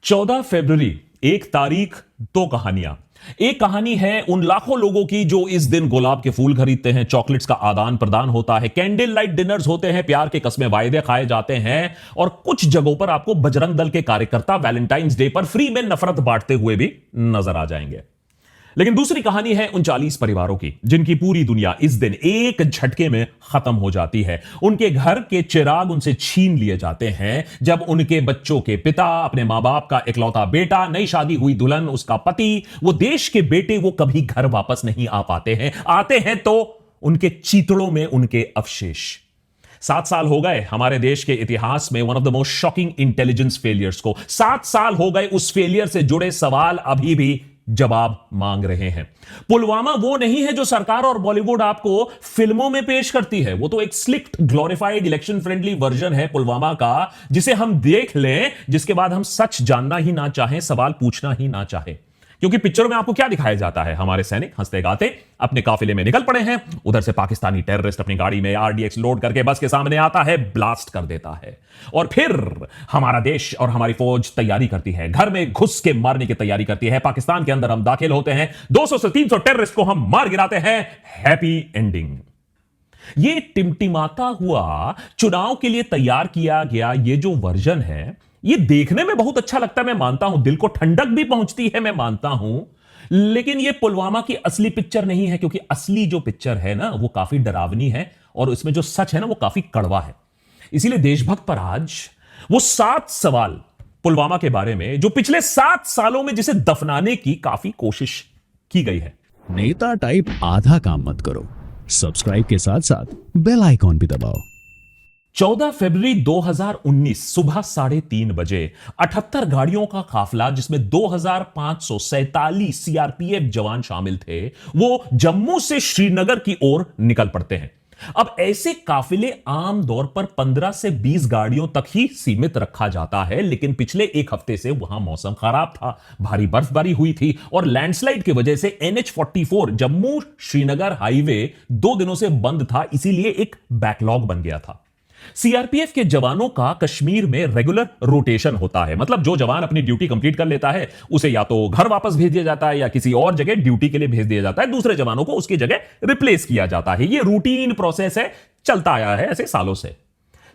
14 फरवरी, एक तारीख, दो कहानियां। एक कहानी है उन लाखों लोगों की जो इस दिन गुलाब के फूल खरीदते हैं, चॉकलेट्स का आदान प्रदान होता है, कैंडल लाइट डिनर्स होते हैं, प्यार के कस्मे वायदे खाए जाते हैं और कुछ जगहों पर आपको बजरंग दल के कार्यकर्ता वैलेंटाइंस डे पर फ्री में नफरत बांटते हुए भी नजर आ जाएंगे। लेकिन दूसरी कहानी है उन 40 परिवारों की जिनकी पूरी दुनिया इस दिन एक झटके में खत्म हो जाती है। उनके घर के चिराग उनसे छीन लिए जाते हैं जब उनके बच्चों के पिता, अपने मां बाप का इकलौता बेटा, नई शादी हुई दुल्हन, उसका पति, वो देश के बेटे, वो कभी घर वापस नहीं आ पाते हैं। आते हैं तो उनके चीतड़ों में उनके अवशेष। 7 साल हो गए हमारे देश के इतिहास में one of the most shocking intelligence failures को। 7 साल हो गए उस फेलियर से जुड़े सवाल अभी भी जवाब मांग रहे हैं। पुलवामा वो नहीं है जो सरकार और बॉलीवुड आपको फिल्मों में पेश करती है। वो तो एक स्लिक्ट, ग्लोरिफाइड, इलेक्शन फ्रेंडली वर्जन है पुलवामा का, जिसे हम देख लें, जिसके बाद हम सच जानना ही ना चाहें, सवाल पूछना ही ना चाहें। क्योंकि पिक्चरों में आपको क्या दिखाया जाता है? हमारे सैनिक हंसते गाते अपने काफिले में निकल पड़े हैं, उधर से पाकिस्तानी टेररिस्ट अपनी गाड़ी में आरडीएक्स लोड करके बस के सामने आता है, ब्लास्ट कर देता है और फिर हमारा देश और हमारी फौज तैयारी करती है, घर में घुस के मारने की तैयारी करती है। पाकिस्तान के अंदर हम दाखिल होते हैं, 200 से 300 टेररिस्ट को हम मार गिराते हैं। Happy ending. ये टिमटिमाता हुआ चुनाव के लिए तैयार किया गया ये जो वर्जन है, ये देखने में बहुत अच्छा लगता है, मैं मानता हूं, दिल को ठंडक भी पहुंचती है, मैं मानता हूं। लेकिन ये पुलवामा की असली पिक्चर नहीं है, क्योंकि असली जो पिक्चर है ना, वो काफी डरावनी है और इसमें जो सच है ना, वो काफी कड़वा है। इसीलिए देशभक्त पर आज वो 7 सवाल पुलवामा के बारे में जो पिछले 7 सालों में जिसे दफनाने की काफी कोशिश की गई है। नेता टाइप आधा काम मत करो, सब्सक्राइब के साथ साथ बेल आइकॉन भी दबाओ। 14 फरवरी 2019 सुबह 3:30 बजे 78 गाड़ियों का काफिला, जिसमें 2547 सीआरपीएफ जवान शामिल थे, वो जम्मू से श्रीनगर की ओर निकल पड़ते हैं। अब ऐसे काफिले आम तौर पर 15 से 20 गाड़ियों तक ही सीमित रखा जाता है, लेकिन पिछले एक हफ्ते से वहां मौसम खराब था, भारी बर्फबारी हुई थी और लैंडस्लाइड की वजह से NH-44 जम्मू श्रीनगर हाईवे 2 दिनों से बंद था, इसीलिए एक बैकलॉग बन गया था। सीआरपीएफ के जवानों का कश्मीर में रेगुलर रोटेशन होता है, मतलब जो जवान अपनी ड्यूटी कंप्लीट कर लेता है उसे या तो घर वापस भेज दिया जाता है या किसी और जगह ड्यूटी के लिए भेज दिया जाता है, दूसरे जवानों को उसकी जगह रिप्लेस किया जाता है। यह रूटीन प्रोसेस है, चलता आया है ऐसे सालों से।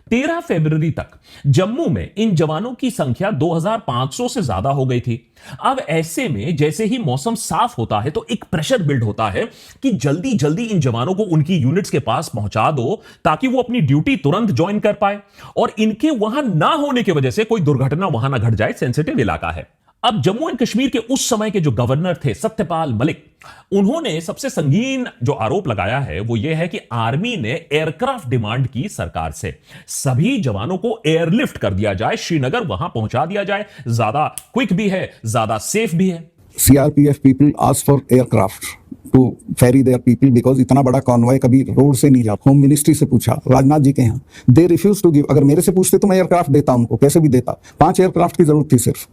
13 फरवरी तक जम्मू में इन जवानों की संख्या 2500 से ज्यादा हो गई थी। अब ऐसे में जैसे ही मौसम साफ होता है तो एक प्रेशर बिल्ड होता है कि जल्दी जल्दी इन जवानों को उनकी यूनिट्स के पास पहुंचा दो, ताकि वो अपनी ड्यूटी तुरंत ज्वाइन कर पाए और इनके वहां ना होने की वजह से कोई दुर्घटना वहां ना घट जाए, सेंसिटिव इलाका है। अब जम्मू एंड कश्मीर के उस समय के जो गवर्नर थे सत्यपाल मलिक, उन्होंने सबसे संगीन जो आरोप लगाया है वो यह है कि आर्मी ने एयरक्राफ्ट डिमांड की सरकार से, सभी जवानों को एयरलिफ्ट कर दिया जाए, श्रीनगर वहां पहुंचा दिया जाए, ज्यादा क्विक भी है, ज्यादा सेफ भी है। CRPF people asked for aircraft to ferry their people because इतना बड़ा कॉन्वॉय कभी रोड से नहीं जाता। होम मिनिस्ट्री से पूछा, राजनाथ जी के यहाँ, दे रिफ्यूज टू गिव। अगर मेरे से पूछते तो मैं एयरक्राफ्ट देता उनको, कैसे भी देता। 5 एयरक्राफ्ट की जरूरत थी सिर्फ,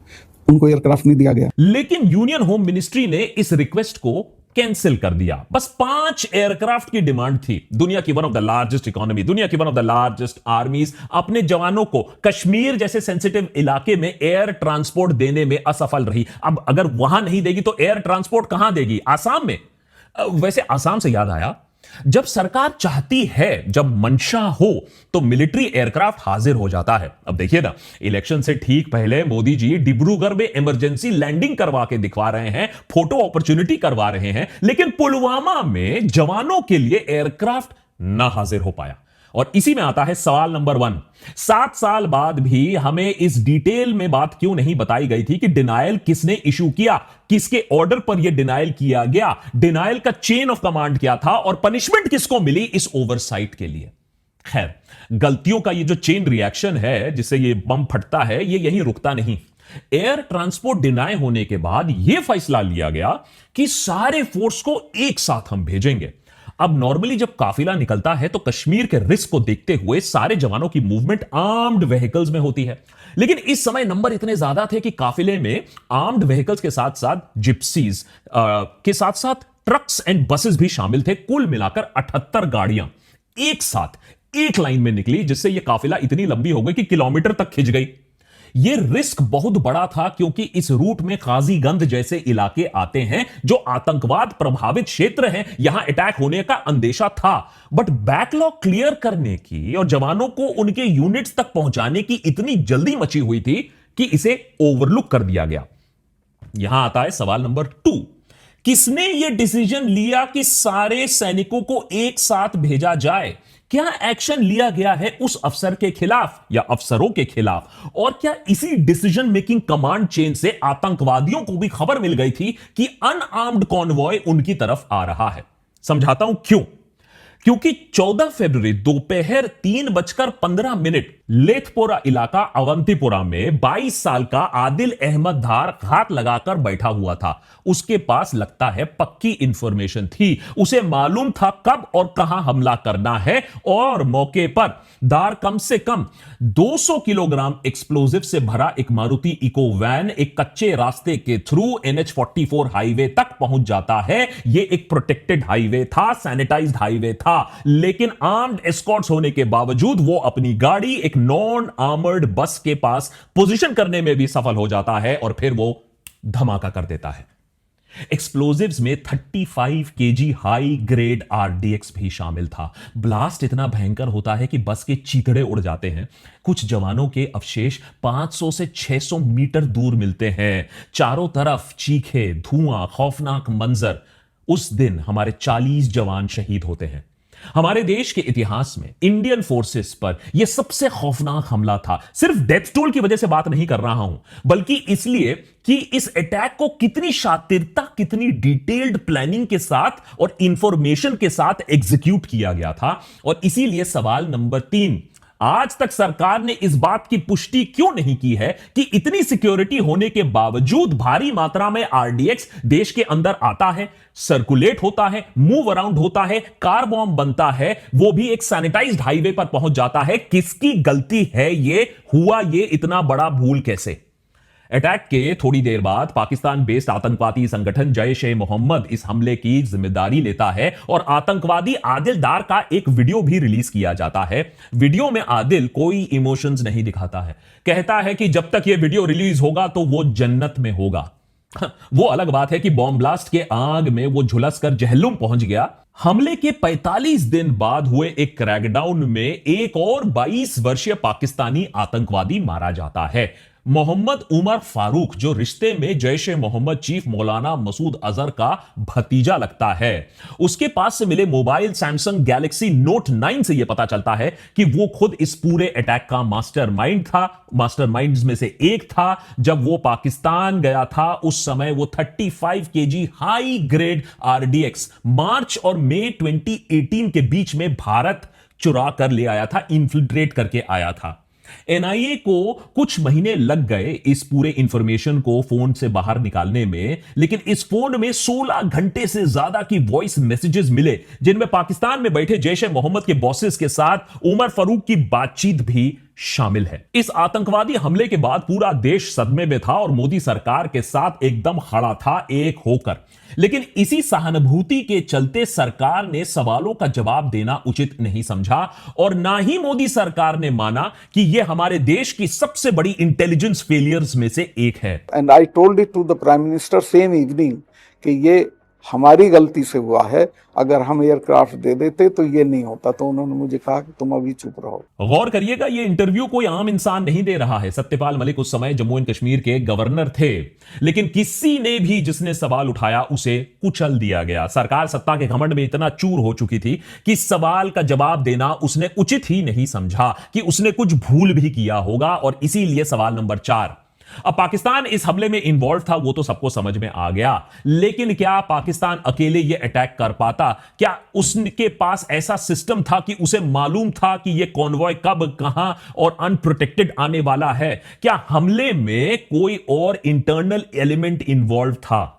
उनको एयरक्राफ्ट नहीं दिया गया। लेकिन यूनियन होम मिनिस्ट्री ने इस रिक्वेस्ट को कैंसिल कर दिया। बस 5 एयरक्राफ्ट की डिमांड थी। दुनिया की one of the largest economy, दुनिया की वन ऑफ द लार्जेस्ट आर्मीज अपने जवानों को कश्मीर जैसे सेंसिटिव इलाके में एयर ट्रांसपोर्ट देने में असफल रही। अब अगर वहां नहीं देगी तो एयर ट्रांसपोर्ट कहां देगी? आसाम में। वैसे आसाम से याद आया, जब सरकार चाहती है, जब मंशा हो, तो मिलिट्री एयरक्राफ्ट हाजिर हो जाता है। अब देखिए ना, इलेक्शन से ठीक पहले मोदी जी डिब्रूगढ़ में इमरजेंसी लैंडिंग करवा के दिखवा रहे हैं, फोटो अपॉर्चुनिटी करवा रहे हैं, लेकिन पुलवामा में जवानों के लिए एयरक्राफ्ट ना हाजिर हो पाया। और इसी में आता है सवाल नंबर 1। 7 साल बाद भी हमें इस डिटेल में बात क्यों नहीं बताई गई थी कि डिनायल किसने इशू किया, किसके ऑर्डर पर यह डिनायल किया गया, डिनायल का चेन ऑफ कमांड क्या था और पनिशमेंट किसको मिली इस ओवरसाइट के लिए। खैर, गलतियों का ये जो चेन रिएक्शन है जिससे ये बम फटता है, ये यहीं रुकता नहीं। एयर ट्रांसपोर्ट डिनाय होने के बाद यह फैसला लिया गया कि सारे फोर्स को एक साथ हम भेजेंगे। अब नॉर्मली जब काफिला निकलता है तो कश्मीर के रिस्क को देखते हुए सारे जवानों की मूवमेंट आर्म्ड व्हीकल्स में होती है, लेकिन इस समय नंबर इतने ज्यादा थे कि काफिले में आर्म्ड व्हीकल्स के साथ साथ जिप्सीज के साथ साथ ट्रक्स एंड बसेस भी शामिल थे। कुल मिलाकर 78 गाड़ियां एक साथ एक लाइन में निकली, जिससे यह काफिला इतनी लंबी हो गई कि किलोमीटर तक खिंच गई। यह रिस्क बहुत बड़ा था क्योंकि इस रूट में काजीगंज जैसे इलाके आते हैं जो आतंकवाद प्रभावित क्षेत्र हैं, यहां अटैक होने का अंदेशा था। बट बैकलॉग क्लियर करने की और जवानों को उनके यूनिट्स तक पहुंचाने की इतनी जल्दी मची हुई थी कि इसे ओवरलुक कर दिया गया। यहां आता है सवाल नंबर 2। किसने यह डिसीजन लिया कि सारे सैनिकों को एक साथ भेजा जाए? क्या एक्शन लिया गया है उस अफसर के खिलाफ या अफसरों के खिलाफ? और क्या इसी डिसीजन मेकिंग कमांड चेन से आतंकवादियों को भी खबर मिल गई थी कि अनआर्म्ड कॉन्वॉय उनकी तरफ आ रहा है? समझाता हूं क्यों। क्योंकि 14 फरवरी दोपहर 3:15 लेथपोरा इलाका अवंतीपुरा में 22 साल का आदिल अहमद धार घात लगाकर बैठा हुआ था। उसके पास लगता है पक्की इंफॉर्मेशन थी। उसे मालूम था कब और कहां हमला करना है और मौके पर दार कम से कम 200 किलोग्राम एक्सप्लोजिव से भरा एक मारुति इको वैन एक कच्चे रास्ते के थ्रू NH-44 हाईवे तक पहुंच जाता है। यह एक प्रोटेक्टेड हाईवे था, सैनिटाइज्ड हाईवे था, लेकिन आर्म्ड एस्कॉर्ट्स होने के बावजूद वो अपनी गाड़ी एक नॉन आर्मर्ड बस के पास पोजीशन करने में भी सफल हो जाता है और फिर वो धमाका कर देता है। एक्सप्लोजिव्स में 35 केजी हाई ग्रेड RDX भी शामिल था। ब्लास्ट इतना भयंकर होता है कि बस के चीथड़े उड़ जाते हैं। कुछ जवानों के अवशेष 500 से 600 मीटर दूर मिलते हैं। चारों तरफ चीखे, धुआं, खौफनाक मंजर। उस दिन हमारे 40 जवान शहीद होते हैं। हमारे देश के इतिहास में इंडियन फोर्सेस पर यह सबसे खौफनाक हमला था। सिर्फ डेथ टोल की वजह से बात नहीं कर रहा हूं, बल्कि इसलिए कि इस अटैक को कितनी शातिरता, कितनी डिटेल्ड प्लानिंग के साथ और इंफॉर्मेशन के साथ एग्जीक्यूट किया गया था। और इसीलिए सवाल नंबर 3, आज तक सरकार ने इस बात की पुष्टि क्यों नहीं की है कि इतनी सिक्योरिटी होने के बावजूद भारी मात्रा में RDX देश के अंदर आता है, सर्कुलेट होता है, मूव अराउंड होता है, कार बॉम्ब बनता है, वो भी एक सैनिटाइज्ड हाईवे पर पहुंच जाता है? किसकी गलती है? ये हुआ ये इतना बड़ा भूल कैसे? अटैक के थोड़ी देर बाद पाकिस्तान बेस्ड आतंकवादी संगठन जैश-ए-मोहम्मद इस हमले की जिम्मेदारी लेता है और आतंकवादी आदिल डार का एक वीडियो भी रिलीज किया जाता है। वीडियो में आदिल कोई इमोशंस नहीं दिखाता है, कहता है कि जब तक यह वीडियो रिलीज होगा तो वो जन्नत में होगा। वो अलग बात है कि बॉम्ब ब्लास्ट के आग में वो झुलस कर जहलुम पहुंच गया। हमले के 45 दिन बाद हुए एक क्रैकडाउन में एक और 22 वर्षीय पाकिस्तानी आतंकवादी मारा जाता है। मोहम्मद उमर फारूक, जो रिश्ते में जैश-ए-मोहम्मद चीफ मौलाना मसूद अजहर का भतीजा लगता है। उसके पास से मिले मोबाइल सैमसंग गैलेक्सी नोट 9 से यह पता चलता है कि वो खुद इस पूरे अटैक का मास्टरमाइंड था, मास्टरमाइंड्स में से एक था। जब वो पाकिस्तान गया था उस समय वो 35 केजी हाई ग्रेड RDX मार्च और मई 2018 के बीच में भारत चुरा कर ले आया था, इन्फिल्ट्रेट करके आया था। NIA को कुछ महीने लग गए इस पूरे इंफॉर्मेशन को फोन से बाहर निकालने में, लेकिन इस फोन में 16 घंटे से ज्यादा की वॉइस मैसेजेस मिले जिनमें पाकिस्तान में बैठे जैश-ए-मोहम्मद के बॉसेस के साथ उमर फारूक की बातचीत भी शामिल है। इस आतंकवादी हमले के बाद पूरा देश सदमे में था और मोदी सरकार के साथ एकदम खड़ा था, एक होकर। लेकिन इसी सहानुभूति के चलते सरकार ने सवालों का जवाब देना उचित नहीं समझा और ना ही मोदी सरकार ने माना कि यह हमारे देश की सबसे बड़ी इंटेलिजेंस फेलियर्स में से एक है। And I told it to the prime minister same evening कि ये हमारी गलती से हुआ है, अगर हम एयरक्राफ्ट दे देते तो ये नहीं होता। तो उन्होंने मुझे कहा कि तुम अभी चुप रहो। गौर करिएगा, ये इंटरव्यू कोई आम इंसान नहीं दे रहा है। सत्यपाल मलिक उस समय जम्मू एंड कश्मीर के गवर्नर थे, लेकिन किसी ने भी जिसने सवाल उठाया उसे कुचल दिया गया। सरकार सत्ता के घमंड में इतना चूर हो चुकी थी कि सवाल का जवाब देना उसने उचित ही नहीं समझा, कि उसने कुछ भूल भी किया होगा। और इसीलिए सवाल नंबर 4, अब पाकिस्तान इस हमले में इन्वॉल्व था वो तो सबको समझ में आ गया, लेकिन क्या पाकिस्तान अकेले ये अटैक कर पाता? क्या उसके पास ऐसा सिस्टम था कि उसे मालूम था कि ये कॉन्वॉय कब, कहां और अनप्रोटेक्टेड आने वाला है? क्या हमले में कोई और इंटरनल एलिमेंट इन्वॉल्व था?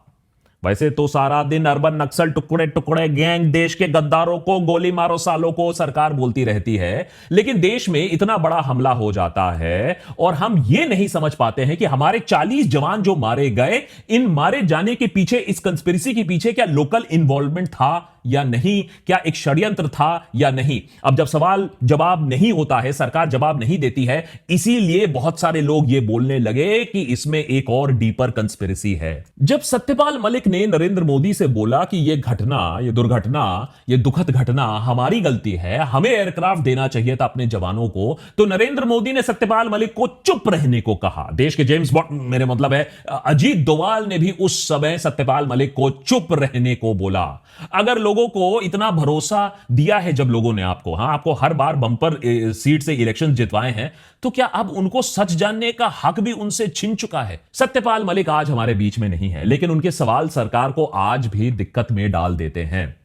वैसे तो सारा दिन अर्बन नक्सल टुकड़े टुकड़े गैंग, देश के गद्दारों को गोली मारो सालों को सरकार बोलती रहती है, लेकिन देश में इतना बड़ा हमला हो जाता है और हम ये नहीं समझ पाते हैं कि हमारे 40 जवान जो मारे गए, इन मारे जाने के पीछे, इस कंस्पिरेसी के पीछे क्या लोकल इन्वॉल्वमेंट था या नहीं, क्या एक षड्यंत्र था या नहीं। अब जब सवाल जवाब नहीं होता है, सरकार जवाब नहीं देती है, इसीलिए बहुत सारे लोग ये बोलने लगे कि इसमें एक और डीपर कंस्पिरेसी है। जब सत्यपाल मलिक ने नरेंद्र मोदी से बोला कि यह घटना, यह दुर्घटना, यह दुखद घटना हमारी गलती है, हमें एयरक्राफ्ट देना चाहिए था अपने जवानों को, तो नरेंद्र मोदी ने सत्यपाल मलिक को चुप रहने को कहा। देश के जेम्स बॉन्ड, मेरे मतलब है अजीत डोभाल ने भी उस समय सत्यपाल मलिक को चुप रहने को बोला। अगर लोगों को इतना भरोसा दिया है, जब लोगों ने आपको, आपको हर बार बंपर सीट से इलेक्शन जितवाए हैं, तो क्या अब उनको सच जानने का हक भी उनसे छिन चुका है। सत्यपाल मलिक आज हमारे बीच में नहीं है, लेकिन उनके सवाल सरकार को आज भी दिक्कत में डाल देते हैं।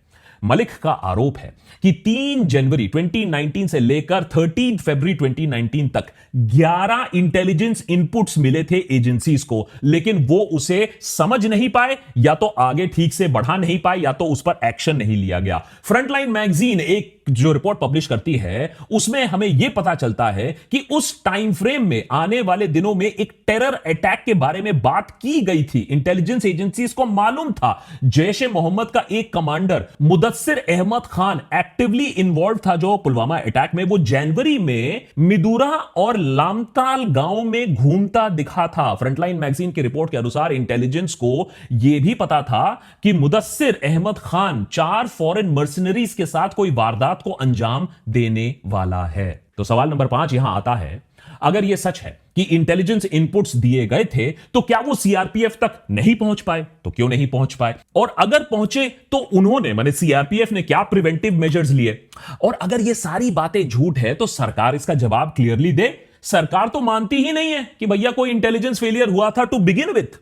मलिक का आरोप है कि 3 जनवरी 2019 से लेकर 13 फरवरी 2019 तक 11 इंटेलिजेंस इनपुट्स मिले थे एजेंसीज को, लेकिन वो उसे समझ नहीं पाए, या तो आगे ठीक से बढ़ा नहीं पाए, या तो उस पर एक्शन नहीं लिया गया। फ्रंटलाइन मैगजीन एक जो रिपोर्ट पब्लिश करती है, उसमें हमें यह पता चलता है कि उस टाइम फ्रेम में आने वाले दिनों में एक टेरर अटैक के बारे में बात की गई थी। इंटेलिजेंस एजेंसीज को मालूम था जैश ए मोहम्मद का एक commander Mudassir Ahmed Khan actively involve था जो पुलवामा अटैक में। वो जनवरी में मिदुरा और लामताल गांव में घूमता दिखा था। फ्रंटलाइन मैगजीन की रिपोर्ट के अनुसार इंटेलिजेंस को यह भी पता था कि मुदस्सिर अहमद खान 4 फॉरेन मर्सनरीज के साथ कोई वारदात को अंजाम देने वाला है। तो सवाल नंबर 5 यहां आता है, अगर यह सच है कि इंटेलिजेंस इनपुट्स दिए गए थे, तो क्या वो सीआरपीएफ तक नहीं पहुंच पाए? तो क्यों नहीं पहुंच पाए? और अगर पहुंचे तो उन्होंने, माने सीआरपीएफ ने क्या प्रिवेंटिव मेजर्स लिए? और अगर ये सारी बातें झूठ है तो सरकार इसका जवाब क्लियरली दे। सरकार तो मानती ही नहीं है कि भैया कोई इंटेलिजेंस फेलियर हुआ था टू बिगिन विथ।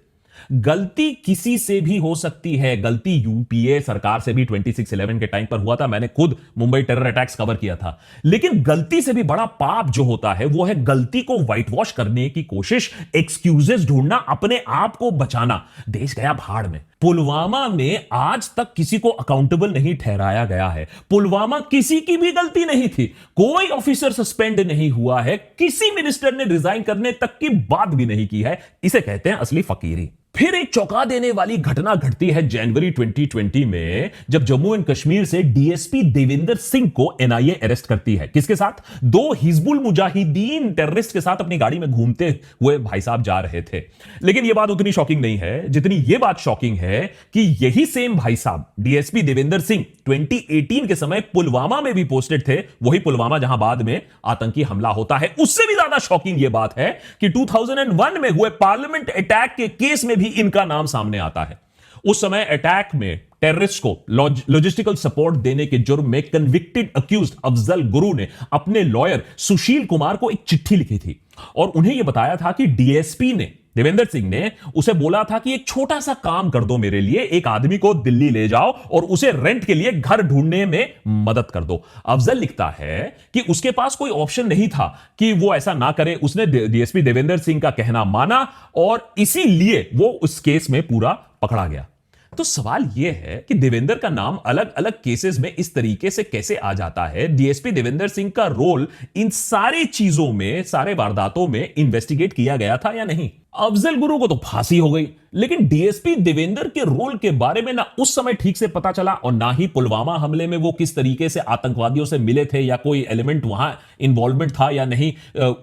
गलती किसी से भी हो सकती है। गलती यूपीए सरकार से भी 26/11 के टाइम पर हुआ था, मैंने खुद मुंबई टेरर अटैक्स कवर किया था। लेकिन गलती से भी बड़ा पाप जो होता है वो है गलती को व्हाइट वॉश करने की कोशिश, एक्सक्यूजेस ढूंढना, अपने आप को बचाना। देश गया भाड़ में। पुलवामा में आज तक किसी को अकाउंटेबल नहीं ठहराया गया है। पुलवामा किसी की भी गलती नहीं थी। कोई ऑफिसर सस्पेंड नहीं हुआ है, किसी मिनिस्टर ने रिजाइन करने तक की बात भी नहीं की है। इसे कहते हैं असली फकीरी। फिर एक चौंका देने वाली घटना घटती है जनवरी 2020 में, जब जम्मू एंड कश्मीर से डीएसपी देवेंद्र सिंह को एनआईए अरेस्ट करती है। किसके साथ? 2 हिजबुल मुजाहिदीन टेररिस्ट के साथ अपनी गाड़ी में घूमते हुए भाई साहब जा रहे थे। लेकिन यह बात उतनी शॉकिंग नहीं है जितनी यह बात शॉकिंग है कि यही सेम भाई साहब डीएसपी देवेंद्र सिंह 2018 के समय पुलवामा में भी पोस्टेड थे। वही पुलवामा जहां बाद में आतंकी हमला होता है। उससे भी ज्यादा शॉकिंग यह बात है कि 2001 में हुए पार्लियामेंट अटैक के केस में भी इनका नाम सामने आता है। उस समय अटैक में टेररिस्ट को लॉजिस्टिकल सपोर्ट देने के जुर्म में कन्विक्टेड अक्यूज्ड अफजल गुरु ने अपने लॉयर सुशील कुमार को एक चिट्ठी लिखी थी और उन्हें यह बताया था कि डीएसपी ने, देवेंद्र सिंह ने उसे बोला था कि एक छोटा सा काम कर दो मेरे लिए, एक आदमी को दिल्ली ले जाओ और उसे रेंट के लिए घर ढूंढने में मदद कर दो। अफजल लिखता है कि उसके पास कोई ऑप्शन नहीं था कि वो ऐसा ना करे। उसने डीएसपी देवेंद्र सिंह का कहना माना और इसीलिए वो उस केस में पूरा पकड़ा गया। तो सवाल यह है कि देवेंद्र का नाम अलग अलग केसेस में इस तरीके से कैसे आ जाता है? डीएसपी देवेंद्र सिंह का रोल इन सारी चीजों में, सारे वारदातों में इन्वेस्टिगेट किया गया था या नहीं? अफजल गुरु को तो फांसी हो गई, लेकिन डीएसपी देवेंद्र के रोल के बारे में ना उस समय ठीक से पता चला और ना ही पुलवामा हमले में वो किस तरीके से आतंकवादियों से मिले थे या कोई एलिमेंट वहां इन्वॉल्वमेंट था या नहीं,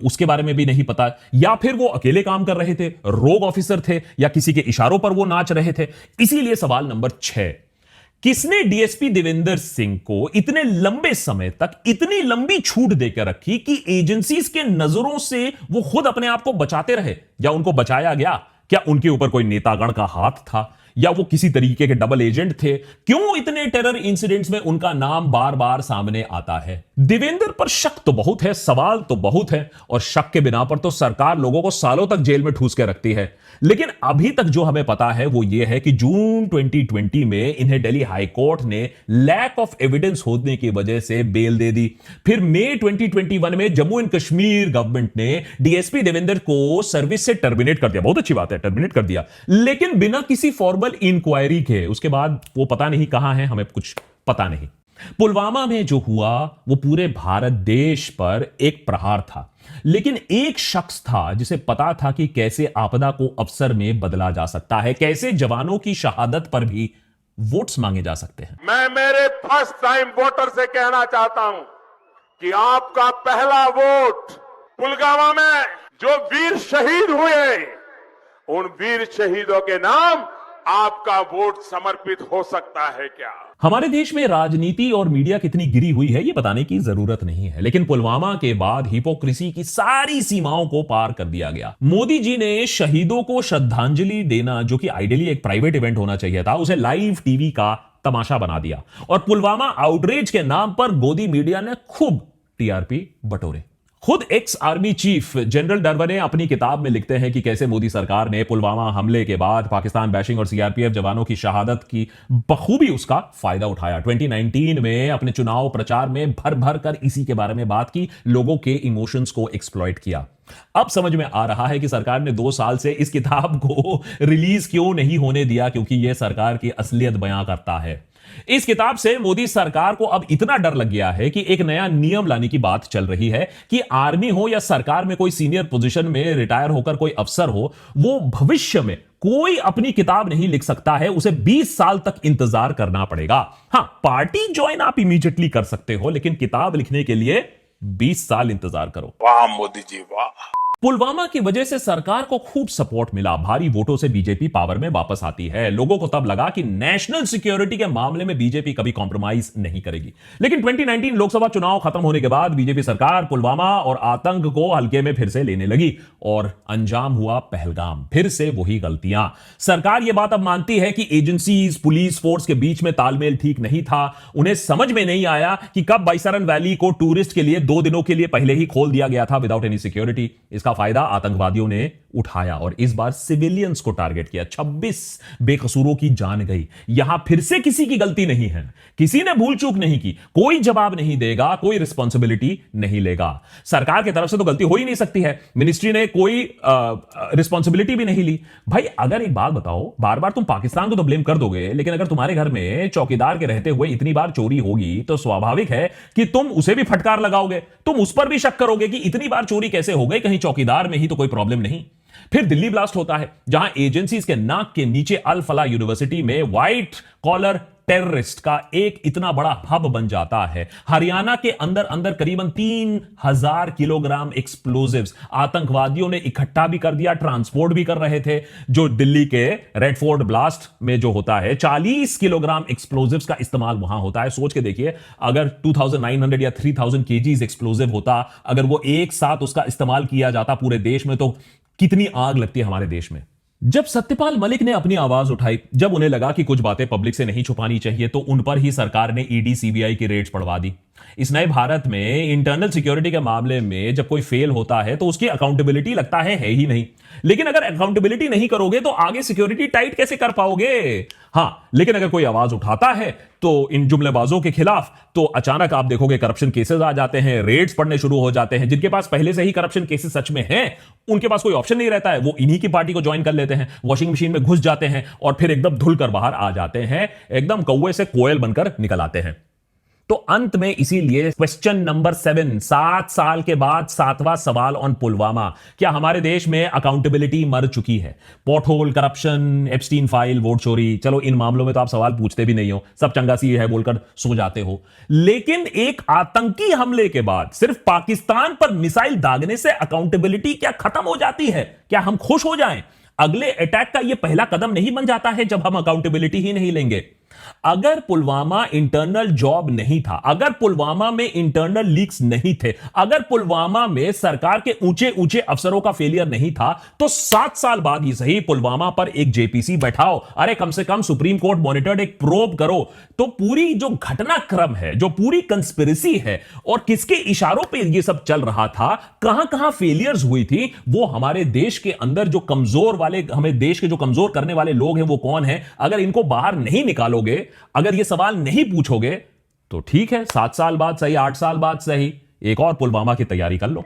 उसके बारे में भी नहीं पता। या फिर वो अकेले काम कर रहे थे, रोग ऑफिसर थे, या किसी के इशारों पर वो नाच रहे थे। इसीलिए सवाल नंबर 6, किसने डीएसपी देवेंद्र सिंह को इतने लंबे समय तक इतनी लंबी छूट देकर रखी कि एजेंसीज के नजरों से वो खुद अपने आप को बचाते रहे, या उनको बचाया गया? क्या उनके ऊपर कोई नेतागण का हाथ था या वो किसी तरीके के डबल एजेंट थे? क्यों इतने टेरर इंसिडेंट्स में उनका नाम बार बार सामने आता है? देवेंद्र पर शक तो बहुत है, सवाल तो बहुत है, और शक के बिना पर तो सरकार लोगों को सालों तक जेल में ठूस के रखती है। लेकिन अभी तक जो हमें पता है वो ये है कि जून 2020 में इन्हें दिल्ली हाई कोर्ट ने लैक ऑफ एविडेंस होने की वजह से बेल दे दी। फिर मई 2021 में जम्मू एंड कश्मीर गवर्नमेंट ने डीएसपी देवेंद्र को सर्विस से टर्मिनेट कर दिया। बहुत अच्छी बात है, टर्मिनेट कर दिया, लेकिन बिना किसी फॉर्मल इंक्वायरी के। उसके बाद वो पता नहीं कहां है, हमें कुछ पता नहीं। पुलवामा में जो हुआ वो पूरे भारत देश पर एक प्रहार था, लेकिन एक शख्स था जिसे पता था कि कैसे आपदा को अवसर में बदला जा सकता है, कैसे जवानों की शहादत पर भी वोट्स मांगे जा सकते हैं। मैं मेरे फर्स्ट टाइम वोटर से कहना चाहता हूं कि आपका पहला वोट पुलवामा में जो वीर शहीद हुए, उन वीर शहीदों के नाम आपका वोट समर्पित हो सकता है क्या? हमारे देश में राजनीति और मीडिया कितनी गिरी हुई है ये बताने की जरूरत नहीं है, लेकिन पुलवामा के बाद हिपोक्रेसी की सारी सीमाओं को पार कर दिया गया। मोदी जी ने शहीदों को श्रद्धांजलि देना, जो कि आइडियली एक प्राइवेट इवेंट होना चाहिए था, उसे लाइव टीवी का तमाशा बना दिया और पुलवामा आउटरीच के नाम पर गोदी मीडिया ने खूब टीआरपी बटोरे। खुद ex army chief general Naravane अपनी किताब में लिखते हैं कि कैसे मोदी सरकार ने पुलवामा हमले के बाद पाकिस्तान बैशिंग और सीआरपीएफ जवानों की शहादत की बखूबी उसका फायदा उठाया। 2019 में अपने चुनाव प्रचार में भर भर कर इसी के बारे में बात की, लोगों के इमोशंस को एक्सप्लॉइट किया। अब समझ में आ रहा है कि सरकार ने 2 साल से इस किताब को रिलीज क्यों नहीं होने दिया, क्योंकि यह सरकार की असलियत बयां करता है। इस किताब से मोदी सरकार को अब इतना डर लग गया है कि एक नया नियम लाने की बात चल रही है कि आर्मी हो या सरकार में कोई सीनियर पोजीशन में रिटायर होकर कोई अफसर हो, वो भविष्य में कोई अपनी किताब नहीं लिख सकता है, उसे 20 साल तक इंतजार करना पड़ेगा। हां, पार्टी ज्वाइन आप इमीडिएटली कर सकते हो, लेकिन किताब लिखने के लिए 20 साल इंतजार करो। वाह मोदी जी वाह। पुलवामा की वजह से सरकार को खूब सपोर्ट मिला, भारी वोटों से बीजेपी पावर में वापस आती है। लोगों को तब लगा कि नेशनल सिक्योरिटी के मामले में बीजेपी कभी कॉम्प्रोमाइज नहीं करेगी। लेकिन 2019 लोकसभा चुनाव खत्म होने के बाद बीजेपी सरकार पुलवामा और आतंक को हल्के में फिर से लेने लगी और अंजाम हुआ पहलगाम। फिर से वही गलतियां। सरकार यह बात अब मानती है कि एजेंसीज, पुलिस फोर्स के बीच में तालमेल ठीक नहीं था। उन्हें समझ में नहीं आया कि कब बाईसरन वैली को टूरिस्ट के लिए 2 दिनों के लिए पहले ही खोल दिया गया था विदाउट एनी सिक्योरिटी। इसका फायदा आतंकवादियों ने उठाया और इस बार सिविलियंस को टारगेट किया। 26 बेकसूरों की जान गई। यहां फिर से किसी की गलती नहीं है, किसी ने भूल चूक नहीं की, कोई जवाब नहीं देगा, कोई रिस्पॉन्सिबिलिटी नहीं लेगा। सरकार की तरफ से तो गलती हो ही नहीं सकती है, मिनिस्ट्री ने कोई रिस्पॉन्सिबिलिटी भी नहीं ली। भाई अगर एक बात बताओ, बार बार तुम पाकिस्तान को तो ब्लेम कर दोगे, लेकिन अगर तुम्हारे घर में चौकीदार के रहते हुए इतनी बार चोरी होगी तो स्वाभाविक है कि तुम उसे भी फटकार लगाओगे, तुम उस पर भी शक करोगे कि इतनी बार चोरी कैसे हो गई, कहीं चौकीदार में ही तो कोई प्रॉब्लम नहीं। फिर दिल्ली ब्लास्ट होता है, जहां एजेंसीज के नाक के नीचे अल फला यूनिवर्सिटी में व्हाइट कॉलर टेररिस्ट का एक इतना बड़ा हब बन जाता है। हरियाणा के अंदर अंदर करीबन 3000 किलोग्राम एक्सप्लोजिव्स आतंकवादियों ने इकट्ठा भी कर दिया, ट्रांसपोर्ट भी कर रहे थे। जो दिल्ली के रेड फोर्ट ब्लास्ट में जो होता है, 40 किलोग्राम एक्सप्लोजिव्स का इस्तेमाल वहां होता है। सोच के देखिए, अगर 2900 या 3000 केजीज एक्सप्लोजिव होता, अगर वो एक साथ उसका इस्तेमाल किया जाता पूरे देश में, तो कितनी आग लगती है हमारे देश में। जब सत्यपाल मलिक ने अपनी आवाज उठाई, जब उन्हें लगा कि कुछ बातें पब्लिक से नहीं छुपानी चाहिए, तो उन पर ही सरकार ने ईडी सीबीआई की रेड्स पड़वा दी। इस नए भारत में इंटरनल सिक्योरिटी के मामले में जब कोई फेल होता है तो उसकी अकाउंटेबिलिटी लगता है ही नहीं। लेकिन अगर अकाउंटेबिलिटी नहीं करोगे तो आगे सिक्योरिटी टाइट कैसे कर पाओगे? हां, लेकिन अगर कोई आवाज उठाता है तो इन जुमलेबाजों के खिलाफ, तो अचानक आप देखोगे करप्शन केसेस आ जाते हैं, रेड्स पड़ने शुरू हो जाते हैं। जिनके पास पहले से ही करप्शन केसेस सच में हैं, उनके पास कोई ऑप्शन नहीं रहता है, वो इन्हीं की पार्टी को ज्वाइन कर लेते हैं, वॉशिंग मशीन में घुस जाते हैं और फिर एकदम धुल कर बाहर आ जाते हैं, एकदम कौवे से कोयल बनकर निकल आते हैं। तो अंत में इसीलिए क्वेश्चन नंबर 7, 7 साल के बाद 7वां सवाल ऑन पुलवामा, क्या हमारे देश में अकाउंटेबिलिटी मर चुकी है? Pothole, corruption, Epstein file, vote चोरी, चलो इन मामलों में तो आप सवाल पूछते भी नहीं हो, सब चंगा सी है बोलकर सो जाते हो। लेकिन एक आतंकी हमले के बाद सिर्फ पाकिस्तान पर मिसाइल दागने से अकाउंटेबिलिटी क्या खत्म हो जाती है? क्या हम खुश हो जाएं? अगले अटैक का यह पहला कदम नहीं बन जाता है जब हम अकाउंटेबिलिटी ही नहीं लेंगे? अगर पुलवामा इंटरनल जॉब नहीं था, अगर पुलवामा में इंटरनल लीक्स नहीं थे, अगर पुलवामा में सरकार के ऊंचे ऊंचे अफसरों का फेलियर नहीं था, तो 7 साल बाद ही सही पुलवामा पर एक जेपीसी बैठाओ, अरे कम से कम सुप्रीम कोर्ट मॉनिटर्ड एक प्रोब करो, तो पूरी जो घटनाक्रम है, जो पूरी कंस्पिरेसी है और किसके इशारों पे ये सब चल रहा था, कहां कहां फेलियर्स हुई थी, वो हमारे देश के अंदर जो कमजोर वाले, हमें देश के जो कमजोर करने वाले लोग हैं वो कौन है, अगर इनको बाहर नहीं निकालोगे, अगर ये सवाल नहीं पूछोगे, तो ठीक है, 7 साल बाद सही, 8 साल बाद सही, एक और पुलवामा की तैयारी कर लो।